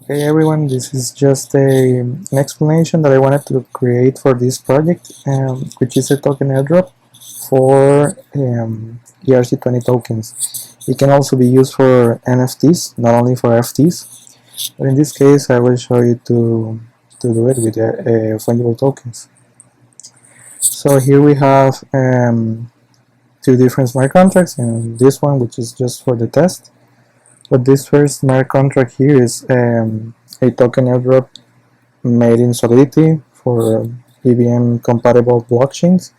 Hey everyone, this is just an explanation that I wanted to create for this project, which is a token airdrop for ERC20 tokens. It can also be used for NFTs, not only for FTs, but in this case I will show you to do it with fungible tokens. So here we have two different smart contracts, and this one which is just for the test. But this first smart contract here is a token airdrop made in Solidity for EVM compatible blockchains.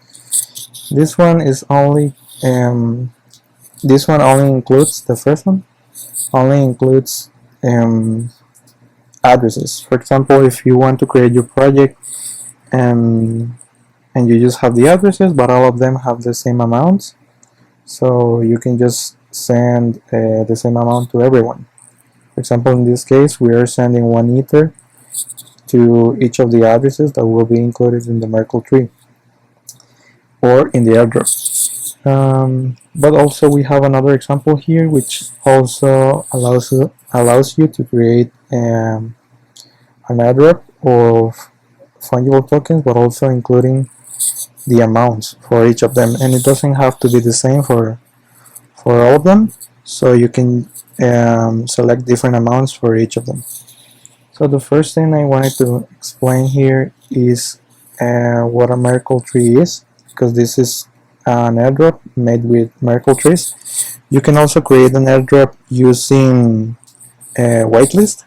This one is only this one only includes the first one only includes addresses. For example, if you want to create your project and you just have the addresses, but all of them have the same amounts, so you can just send the same amount to everyone. For example, in this case, we are sending 1 Ether to each of the addresses that will be included in the Merkle tree or in the airdrop. But also we have another example here which also allows you to create an airdrop of fungible tokens, but also including the amounts for each of them, and it doesn't have to be the same for all of them, so you can select different amounts for each of them. So the first thing I wanted to explain here is what a Merkle tree is, because this is an airdrop made with Merkle trees. You can also create an airdrop using a whitelist,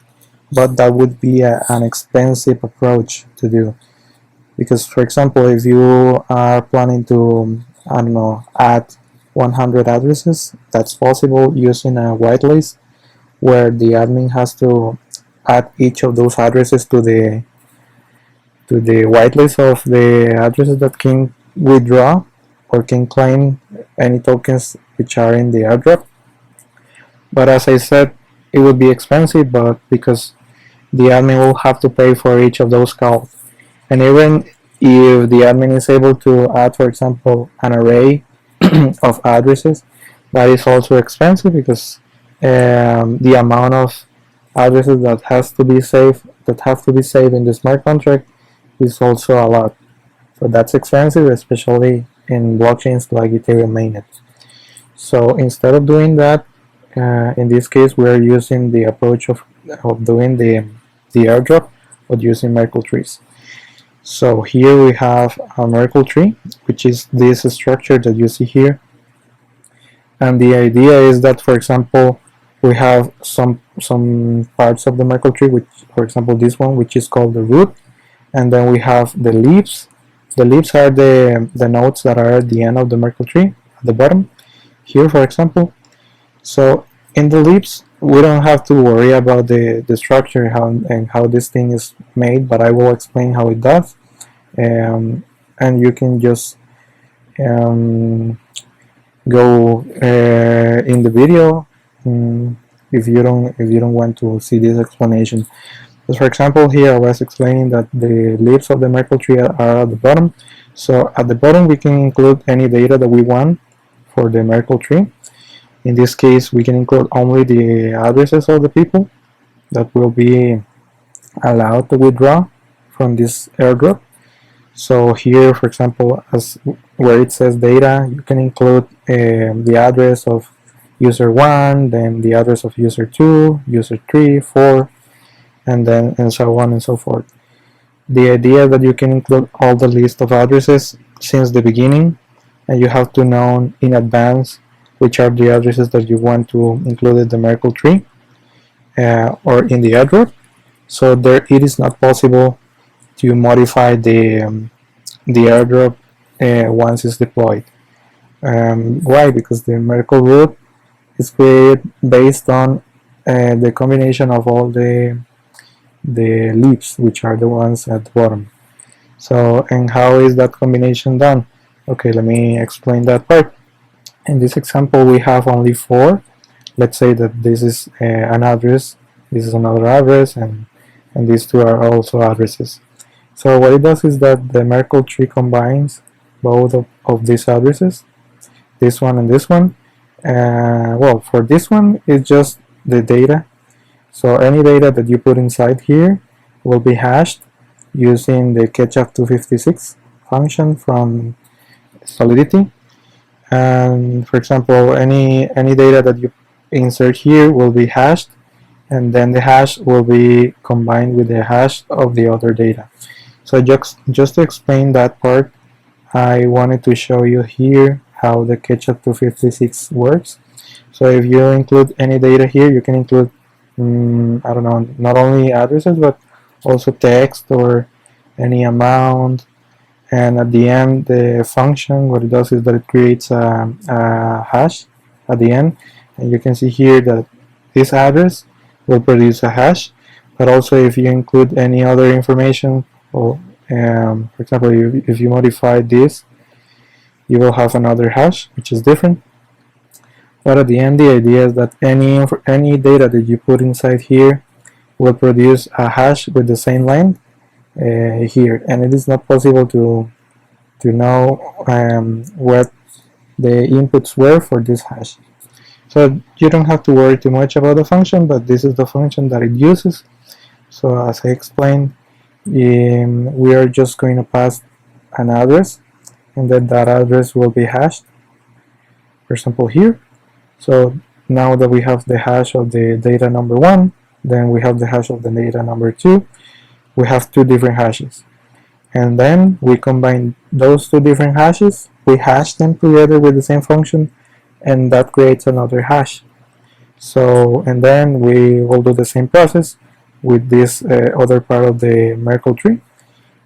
but that would be an expensive approach to do. Because, for example, if you are planning to, I don't know, add 100 addresses, that's possible using a whitelist, where the admin has to add each of those addresses to the whitelist of the addresses that can withdraw or can claim any tokens which are in the airdrop. But as I said, it would be expensive, but because the admin will have to pay for each of those calls. And even if the admin is able to add, for example, an array of addresses, that is also expensive, because the amount of addresses that have to be saved in the smart contract is also a lot. So that's expensive, especially in blockchains like Ethereum mainnet. So instead of doing that, in this case we are using the approach of doing the airdrop, but using Merkle trees. So here we have a Merkle tree, which is this structure that you see here. And the idea is that, for example, we have some parts of the Merkle tree, which, for example, this one, which is called the root, and then we have the leaves. The leaves are the nodes that are at the end of the Merkle tree, at the bottom, here, for example. So in the leaves, we don't have to worry about the structure and how this thing is made, but I will explain how it does. And you can just go in the video if you don't want to see this explanation. So for example, here I was explaining that the leaves of the Merkle tree are at the bottom. So at the bottom we can include any data that we want for the Merkle tree. In this case, we can include only the addresses of the people that will be allowed to withdraw from this airdrop. So here, for example, as where it says data, you can include the address of user 1, then the address of user 2, user 3, 4, and so on and so forth. The idea that you can include all the list of addresses since the beginning, and you have to know in advance which are the addresses that you want to include in the Merkle tree or in the airdrop. So there, it is not possible to modify the airdrop once it's deployed. Why? Because the Merkle root is created based on the combination of all the leaves, which are the ones at the bottom. So, and how is that combination done? Okay, let me explain that part. In this example, we have only 4. Let's say that this is an address, this is another address, and these two are also addresses. So what it does is that the Merkle tree combines both of these addresses, this one and this one. Well, for this one, it's just the data So any data that you put inside here will be hashed using the catch-up256 function from Solidity. And for example, any data that you insert here will be hashed, and then the hash will be combined with the hash of the other data. So just to explain that part, I wanted to show you here how the catch-up256 works. So if you include any data here, you can include I don't know, not only addresses but also text or any amount. And at the end, the function, what it does is that it creates a hash at the end. And you can see here that this address will produce a hash. But also if you include any other information, or for example, if you modify this, you will have another hash, which is different. But at the end, the idea is that any data that you put inside here will produce a hash with the same length here, and it is not possible to know what the inputs were for this hash. So you don't have to worry too much about the function, but this is the function that it uses. So as I explained, we are just going to pass an address, and then that address will be hashed, for example here. So now that we have the hash of the data number 1, then we have the hash of the data number 2, we have two different hashes. And then we combine those two different hashes, we hash them together with the same function, and that creates another hash. So, and then we will do the same process with this other part of the Merkle tree.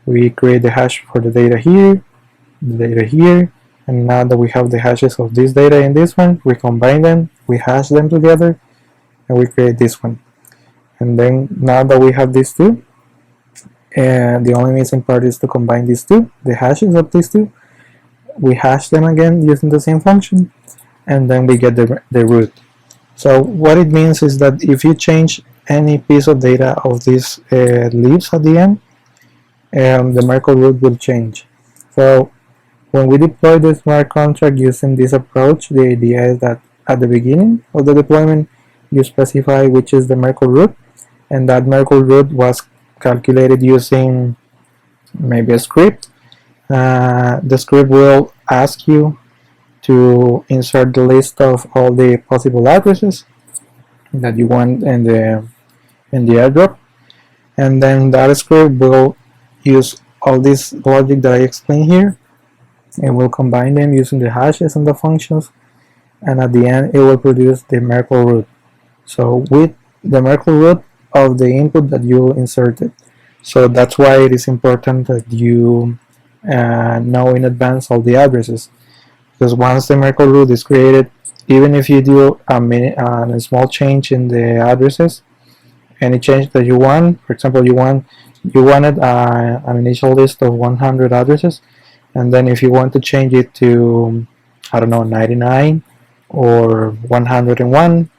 We create the hash for the data here, and now that we have the hashes of this data and this one, we combine them, we hash them together, and we create this one. And then now that we have these two, and the only missing part is to combine these two, the hashes of these two, we hash them again using the same function, and then we get the root. So what it means is that if you change any piece of data of these leaves at the end, the Merkle root will change. So when we deploy the smart contract using this approach, the idea is that at the beginning of the deployment, you specify which is the Merkle root, and that Merkle root was calculated using maybe a script. The script will ask you to insert the list of all the possible addresses that you want in the airdrop, and then that script will use all this logic that I explained here, and will combine them using the hashes and the functions, and at the end it will produce the Merkle root. So with the Merkle root of the input that you inserted. So that's why it is important that you know in advance all the addresses, because once the Merkle root is created, even if you do a small change in the addresses, any change that you want, for example, you wanted an initial list of 100 addresses, and then if you want to change it to, I don't know, 99 or 101,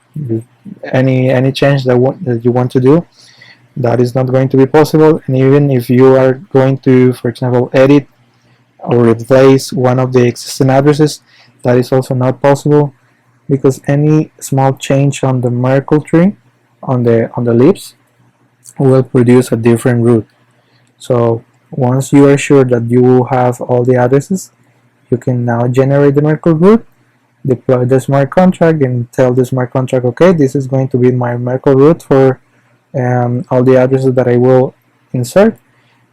any change that you want to do, that is not going to be possible. And even if you are going to, for example, edit or replace one of the existing addresses, that is also not possible, because any small change on the Merkle tree, on the leaves, will produce a different root. So once you are sure that you have all the addresses, you can now generate the Merkle root, deploy the smart contract, and tell the smart contract, okay, this is going to be my Merkle root for all the addresses that I will insert,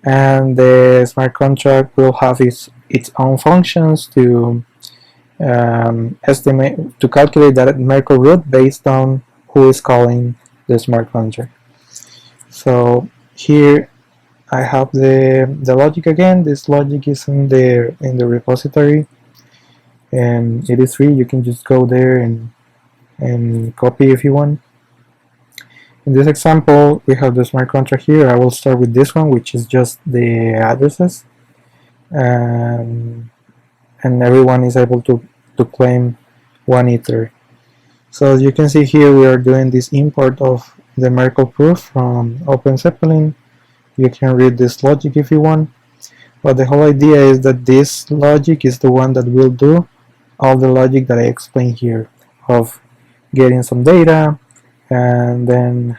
and the smart contract will have its own functions to estimate, to calculate that Merkle root based on who is calling the smart contract. So here I have the logic again. This logic is in the repository, and it is free. You can just go there and copy if you want. In this example, we have the smart contract here. I will start with this one, which is just the addresses, and everyone is able to claim one ether. So as you can see here, we are doing this import of the Merkle proof from OpenZeppelin. You can read this logic if you want, but the whole idea is that this logic is the one that will do all the logic that I explained here, of getting some data, and then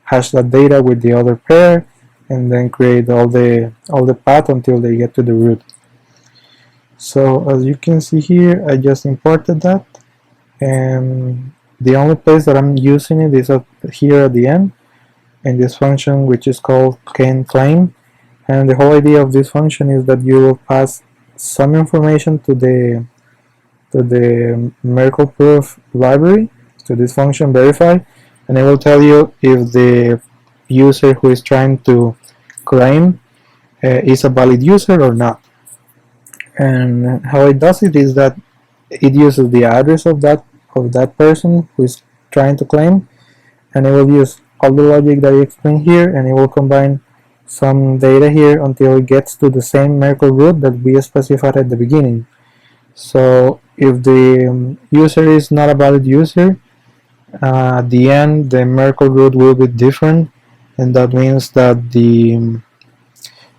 hash that data with the other pair, and then create all the path until they get to the root. So as you can see here, I just imported that, and the only place that I'm using it is here at the end in this function, which is called claim. And the whole idea of this function is that you will pass some information to the merkle proof library, to this function verify, and it will tell you if the user who is trying to claim is a valid user or not. And how it does it is that it uses the address of that person who is trying to claim, and it will use all the logic that I explained here, and it will combine some data here until it gets to the same merkle root that we specified at the beginning. So if the user is not a valid user, at the end the merkle root will be different, and that means that the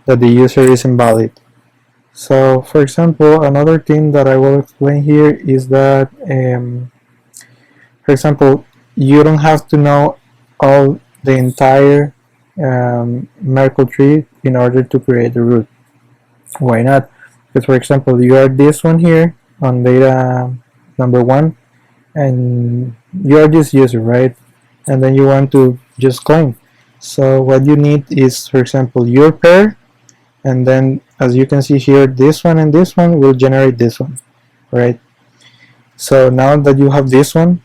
user is invalid. So for example, another thing that I will explain here is that for example, you don't have to know all the entire merkle tree in order to create a root. Why not? Because for example, you are this one here on data number 1, and you are this user, right? And then you want to just claim. So what you need is, for example, your pair, and then as you can see here, this one and this one will generate this one, right? So now that you have this one,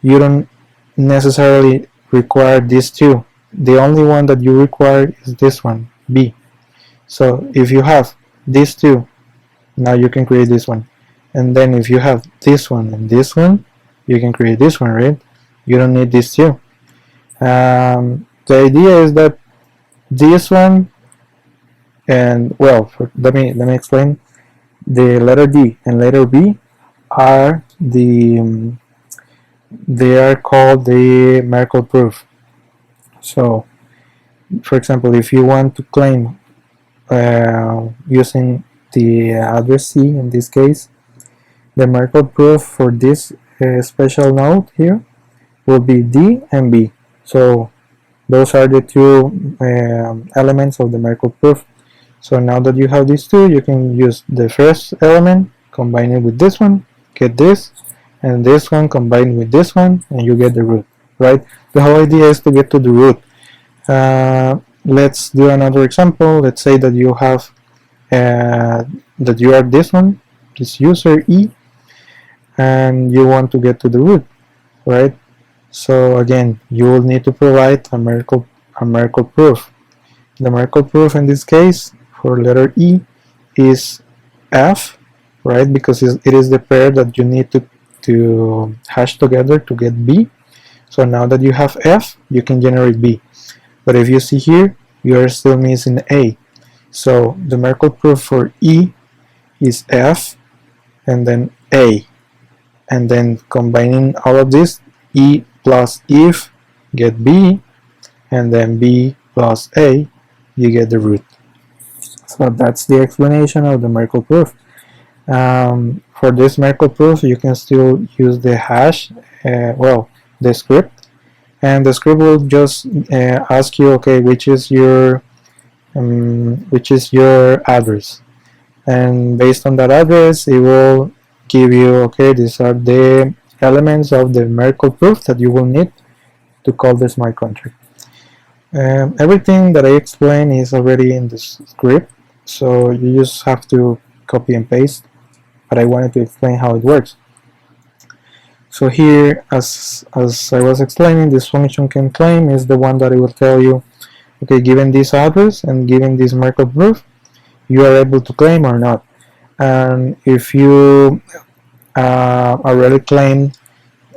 you don't necessarily require these two. The only one that you require is this one, B. So if you have these two, now you can create this one. And then if you have this one and this one, you can create this one, right? You don't need these two. The idea is that this one, and well, let me explain. The letter D and letter B are they are called the merkle proof. So for example, if you want to claim using the address C in this case, the merkle proof for this special node here will be D and B. So those are the two elements of the merkle proof. So now that you have these two, you can use the first element, combine it with this one, get this, and this one combined with this one, and you get the root, right? The whole idea is to get to the root. Let's do another example. Let's say that you have that you are this one, this user E, and you want to get to the root, right? So again, you will need to provide a merkle proof. The merkle proof in this case for letter E is F, right? Because it is the pair that you need to hash together to get B. So now that you have F, you can generate B. But if you see here, you are still missing A. So the merkle proof for E is F and then A. And then combining all of this, E plus if get B, and then B plus A, you get the root. So that's the explanation of the merkle proof. For this merkle proof, you can still use the hash, the script, and the script will just ask you, okay, which is your address, and based on that address, it will give you, okay, these are the elements of the merkle proof that you will need to call the smart contract. Everything that I explained is already in the script, so you just have to copy and paste, but I wanted to explain how it works. So here, as I was explaining, this function can claim is the one that it will tell you, okay, given this address and given this merkle proof, you are able to claim or not. And if you already claimed,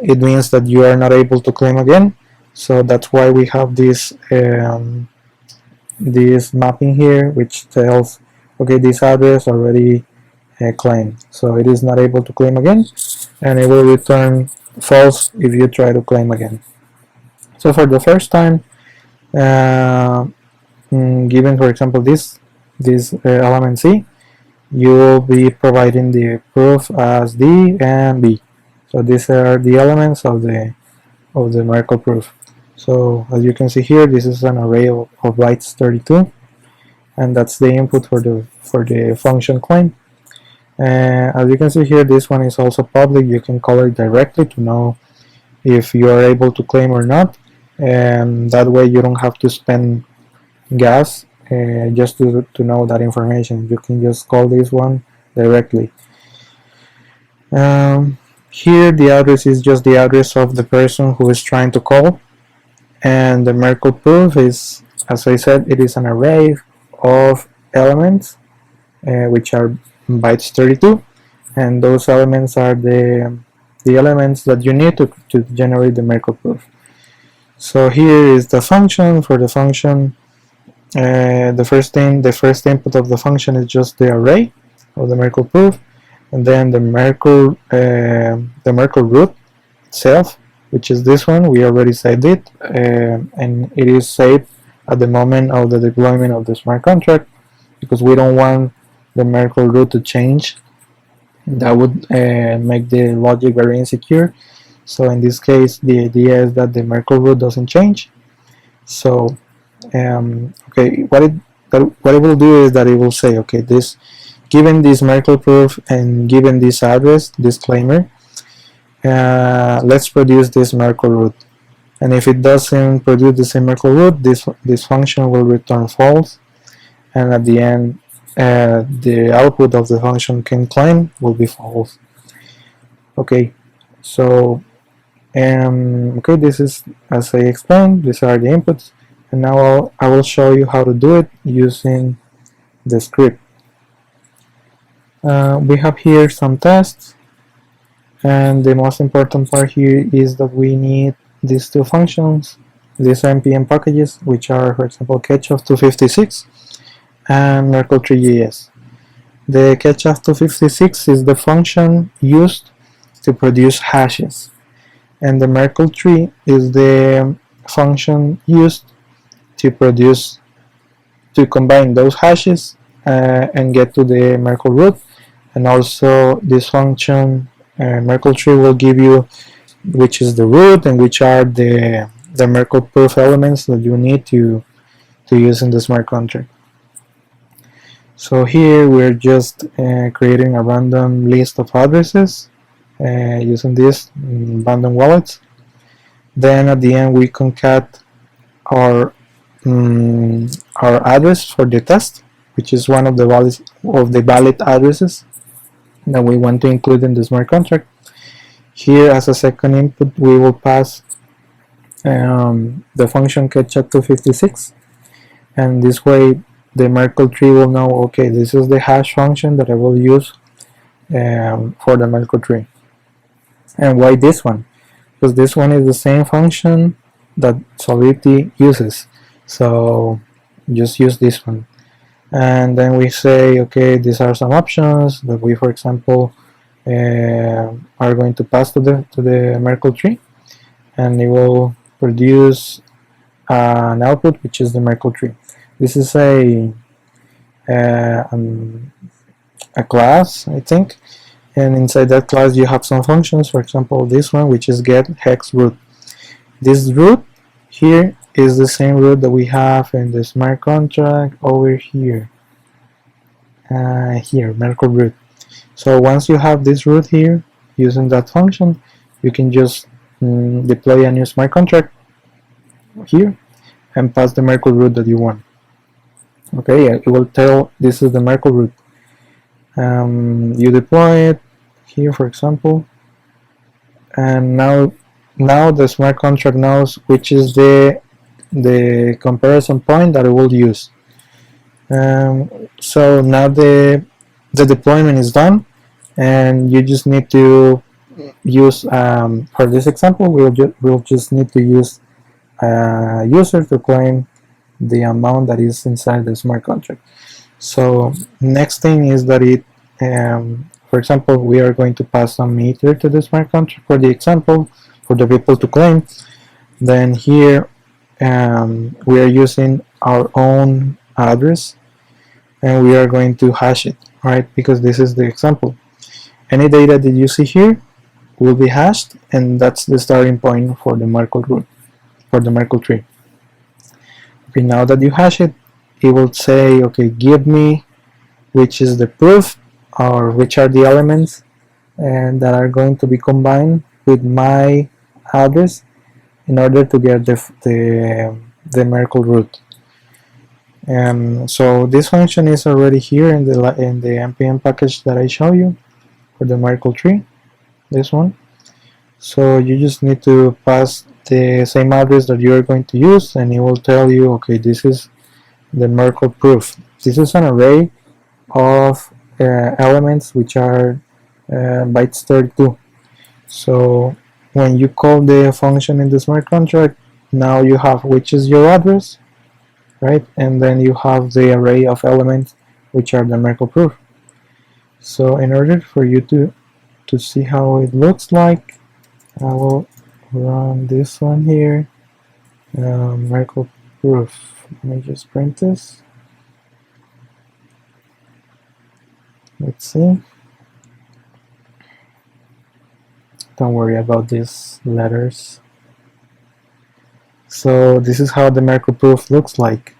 it means that you are not able to claim again. So that's why we have this this mapping here, which tells, okay, this address already claimed, so it is not able to claim again, and it will return false if you try to claim again. So for the first time, given, for example, this element C, you will be providing the proof as D and B. So these are the elements of the of the Merkle proof. So as you can see here, this is an array of bytes 32, and that's the input for the function claim. As you can see here, this one is also public. You can call it directly to know if you are able to claim or not, and that way you don't have to spend gas just to know that information. You can just call this one directly. Here the address is just the address of the person who is trying to call, and the Merkle proof is, as I said, it is an array of elements which are bytes 32, and those elements are the elements that you need to generate the Merkle proof. So here is the function. For the function, the first input of the function is just the array of the Merkle proof, and then the Merkle root itself, which is this one. We already saved it, and it is saved at the moment of the deployment of the smart contract, because we don't want the Merkle root to change. That would make the logic very insecure. So in this case, the idea is that the Merkle root doesn't change. So okay, what it will do is that it will say, okay, this, given this Merkle proof and given this address, disclaimer, let's produce this Merkle root. And if it doesn't produce the same Merkle root, this function will return false, and at the end the output of the function can claim will be false. Okay, so okay, this is, as I explained, these are the inputs, and now I will show you how to do it using the script. We have here some tests, and the most important part here is that we need these two functions, these npm packages, which are, for example, Ketchup256 and merkle3.js. The Ketchup256 is the function used to produce hashes, and the merkle3 is the function used to combine those hashes and get to the Merkle root. And also this function merkle3 will give you which is the root and which are the Merkle proof elements that you need to use in the smart contract. So here we're just creating a random list of addresses using this random wallets. Then at the end we concat our address for the test, which is one of the valid addresses that we want to include in the smart contract. Here, as a second input, we will pass the function Ketchup256, and this way the merkle3 will know, okay, this is the hash function that I will use for the merkle3. And why this one? Because this one is the same function that Solidity uses, so just use this one. And then we say, okay, these are some options that we, for example, are going to pass to the merkle3, and it will produce an output which is the merkle3. This is a class, I think, and inside that class you have some functions. For example, this one, which is get hex root. This root here is the same root that we have in the smart contract over here. Here, Merkle root. So once you have this root here, using that function, you can just deploy a new smart contract here and pass the Merkle root that you want. Okay, it will tell this is the Merkle root. You deploy it here, for example, and now the smart contract knows which is the comparison point that it will use. So now the deployment is done, and you just need to use, for this example, we'll just need to use a user to claim the amount that is inside the smart contract. So next thing is that it, for example, we are going to pass some meter to the smart contract for the example, for the people to claim. Then here we are using our own address, and we are going to hash it, right? Because this is the example. Any data that you see here will be hashed, and that's the starting point for the merkle root, for the merkle tree. Okay, now that you hash it, it will say, okay, give me which is the proof, or which are the elements and that are going to be combined with my address in order to get the merkle root. So this function is already here in the npm package that I show you for the merkle tree, this one. So you just need to pass the same address that you are going to use, and it will tell you, okay, this is the merkle proof. This is an array of elements which are bytes 32. So when you call the function in the smart contract, now you have which is your address, right? And then you have the array of elements which are the merkle proof. So in order for you to see how it looks like, I will run this one here, merkle proof. Let me just print this. Let's see. Don't worry about these letters. So this is how the merkle proof looks like.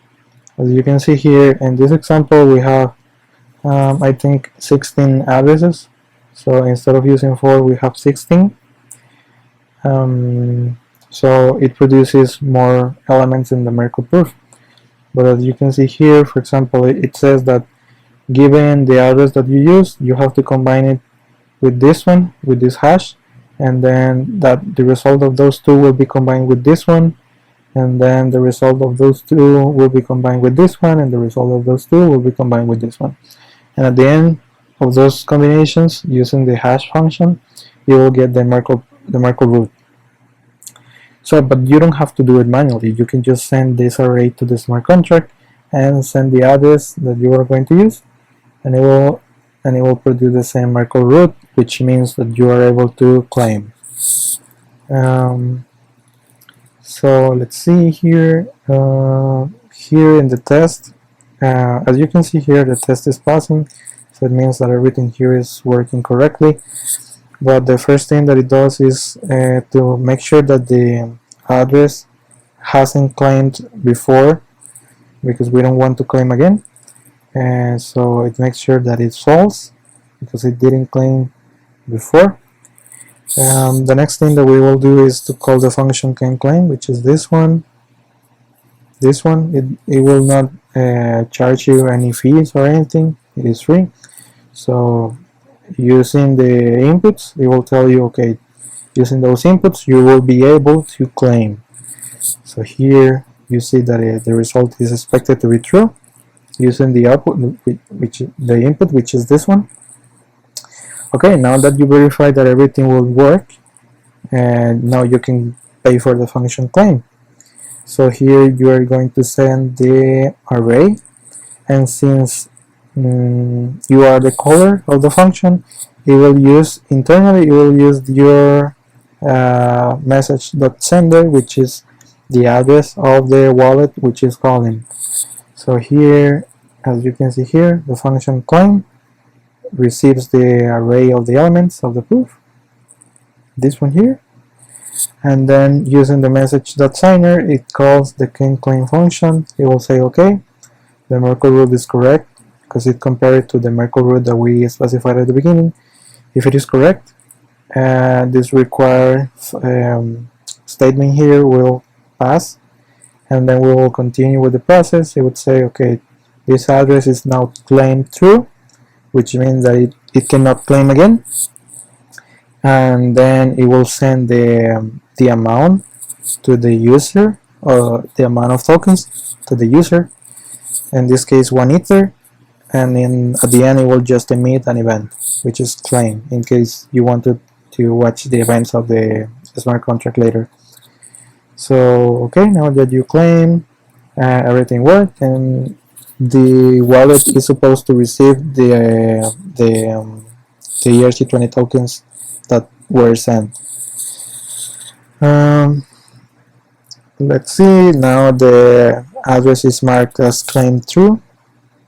As you can see here in this example, we have I think 16 addresses. So instead of using 4, we have 16. So it produces more elements in the merkle proof. But as you can see here, for example, it says that given the address that you use, you have to combine it with this one, with this hash, and then that the result of those two will be combined with this one, and then the result of those two will be combined with this one, and the result of those two will be combined with this one. And at the end of those combinations, using the hash function, you will get the merkle root. So, but you don't have to do it manually. You can just send this array to the smart contract and send the address that you are going to use, and it will produce the same merkle root, which means that you are able to claim. So let's see here. Here in the test, as you can see here, the test is passing, so it means that everything here is working correctly. But the first thing that it does is to make sure that the address hasn't claimed before, because we don't want to claim again. And so it makes sure that it's false because it didn't claim before. The next thing that we will do is to call the function canClaim, which is this one. This one, it will not charge you any fees or anything. It is free. So using the inputs, it will tell you, okay, using those inputs, you will be able to claim. So here you see that the result is expected to be true using the output, the input, which is this one. Okay, now that you verify that everything will work, and now you can pay for the function claim. So here you are going to send the array, and since you are the caller of the function, it will use internally, it will use your message.sender, which is the address of the wallet which is calling. So here, as you can see here, the function claim receives the array of the elements of the proof, this one here, and then using the message.signer, it calls the canClaim function. It will say, okay, the merkle root is correct, because it compared it to the merkle root that we specified at the beginning. If it is correct, this required statement here will pass, and then we will continue with the process. It would say, okay, this address is now claimed true, which means that it cannot claim again, and then it will send the amount to the user, or the amount of tokens to the user, in this case 1 ether, and at the end it will just emit an event, which is claim, in case you wanted to watch the events of the smart contract later. So okay, now that you claim, everything worked, and the wallet is supposed to receive the ERC20 tokens that were sent. Let's see, now the address is marked as claimed true.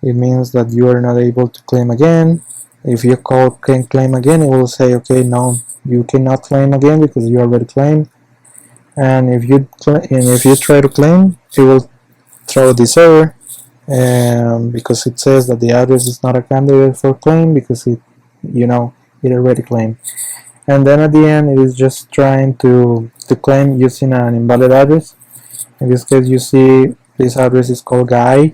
It means that you are not able to claim again, If you call can claim again, it will say, okay, no, you cannot claim again because you already claimed. And if you try to claim, it will throw this error, because it says that the address is not a candidate for claim because it already claimed. And then at the end, it is just trying to claim using an invalid address. In this case, you see this address is called guy,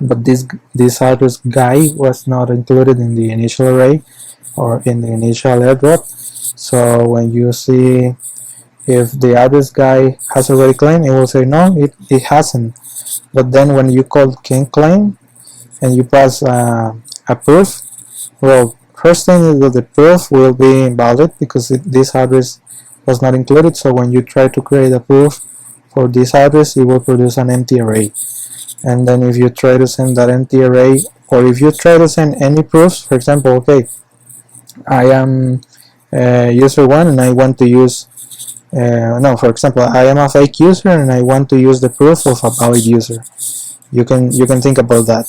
but this address guy was not included in the initial array or in the initial airdrop. So when you see if the address guy has already claimed, it will say no, it hasn't. But then when you call can claim and you pass a proof, well, first thing is that the proof will be invalid because this address was not included. So when you try to create a proof for this address, it will produce an empty array. And then if you try to send that empty array, or if you try to send any proofs, for example, okay, I am user 1 and I want to use no, for example, I am a fake user and I want to use the proof of a valid user. You can think about that.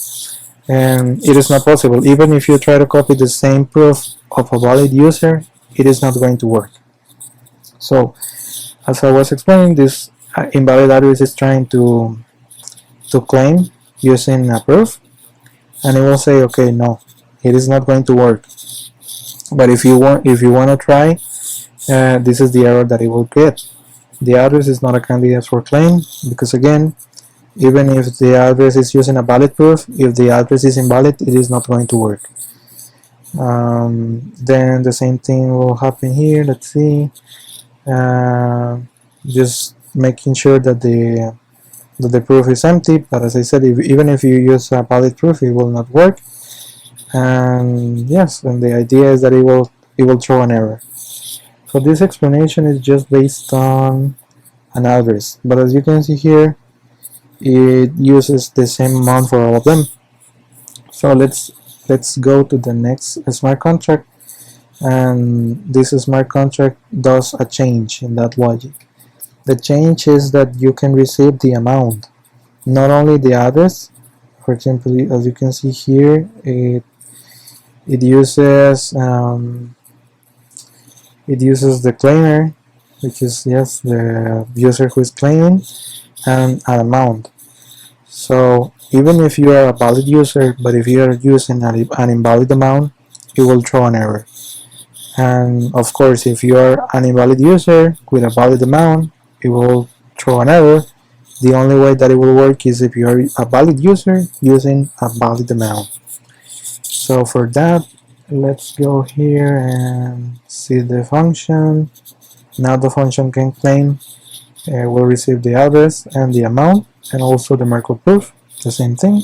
And it is not possible. Even if you try to copy the same proof of a valid user, it is not going to work. So, as I was explaining, this invalid address is trying to claim using a proof, and it will say, okay, no, it is not going to work. But if you want to try, this is the error that it will get. The address is not a candidate for claim because, again, even if the address is using a valid proof, if the address is invalid, it is not going to work. Then the same thing will happen here. Let's see. Just making sure that the proof is empty, but as I said, even if you use a valid proof, it will not work. And yes, and the idea is that it will throw an error. So this explanation is just based on an address, but as you can see here, it uses the same amount for all of them. So let's go to the next smart contract, and this smart contract does a change in that logic. The change is that you can receive the amount, not only the address. For example, as you can see here, it uses the claimer, which is the user who is claiming, and an amount. So even if you are a valid user, but if you are using an invalid amount, it will throw an error. And of course, if you are an invalid user with a valid amount, it will throw an error. The only way that it will work is if you are a valid user using a valid amount. So for that, let's go here and see the function. Now the function can claim will receive the address and the amount, and also the merkle proof, the same thing.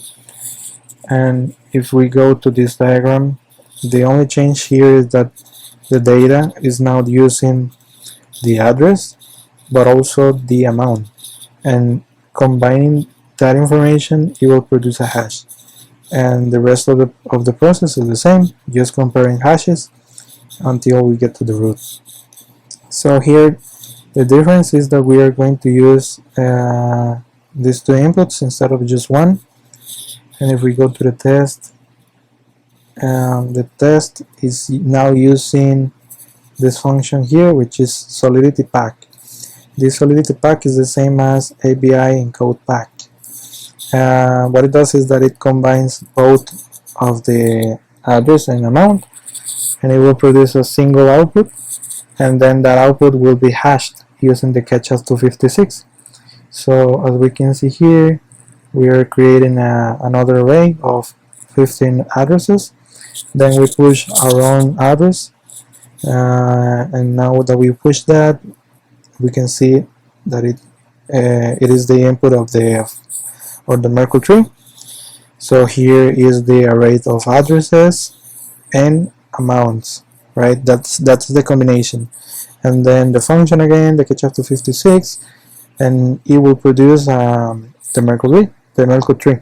And if we go to this diagram, the only change here is that the data is now using the address but also the amount, and combining that information, it will produce a hash. And the rest of the process is the same, just comparing hashes until we get to the root. So here the difference is that we are going to use these two inputs instead of just one. And if we go to the test is now using this function here, which is Solidity pack. This Solidity pack is the same as ABI encode pack. What it does is that it combines both of the address and amount, and it will produce a single output, and then that output will be hashed using the catch-as 256. So as we can see here, we are creating another array of 15 addresses. Then we push our own address, and now that we push that, we can see that it is the input of the merkle tree. So here is the array of addresses and amounts, right? That's the combination. And then the function again, the catch-as 256, and it will produce the merkle tree.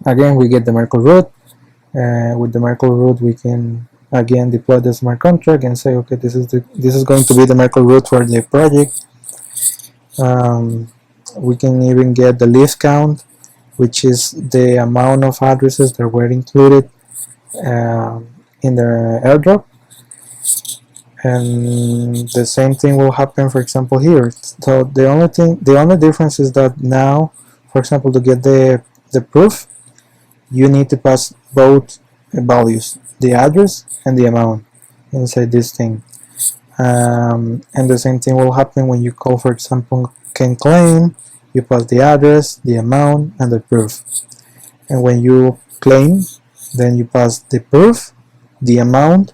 Again, we get the merkle root. With the merkle root, we can again deploy the smart contract and say, okay, this is going to be the merkle root for the project. We can even get the list count, which is the amount of addresses that were included in the airdrop, and the same thing will happen, for example, here. So the only difference is that now, for example, to get the proof, you need to pass both values, the address and the amount, inside this thing. And the same thing will happen when you call, for example, can claim. You pass the address, the amount, and the proof. And when you claim, then you pass the proof, the amount,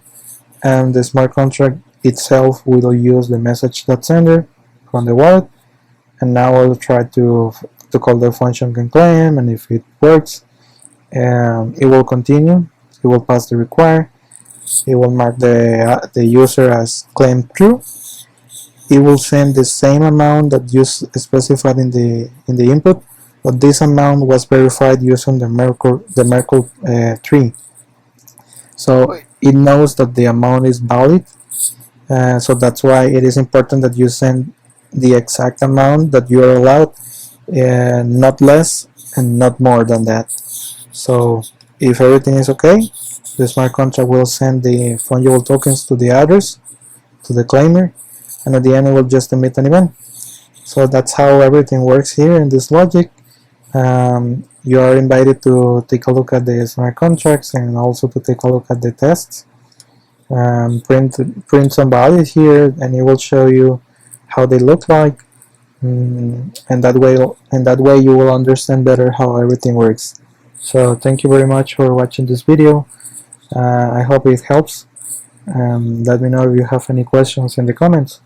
and the smart contract itself will use the message.sender from the wallet. And now I'll try to call the function can claim, and if it works, it will continue. It will pass the require. It will mark the user as claimed true. It will send the same amount that you specified in the input, but this amount was verified using the merkle tree. So it knows that the amount is valid. So that's why it is important that you send the exact amount that you are allowed, not less and not more than that. So if everything is okay, the smart contract will send the fungible tokens to the address, to the claimer, and at the end it will just emit an event. So that's how everything works here in this logic. You are invited to take a look at the smart contracts and also to take a look at the tests. Print some values here, and it will show you how they look like, and that way you will understand better how everything works. So thank you very much for watching this video. I hope it helps. Let me know if you have any questions in the comments.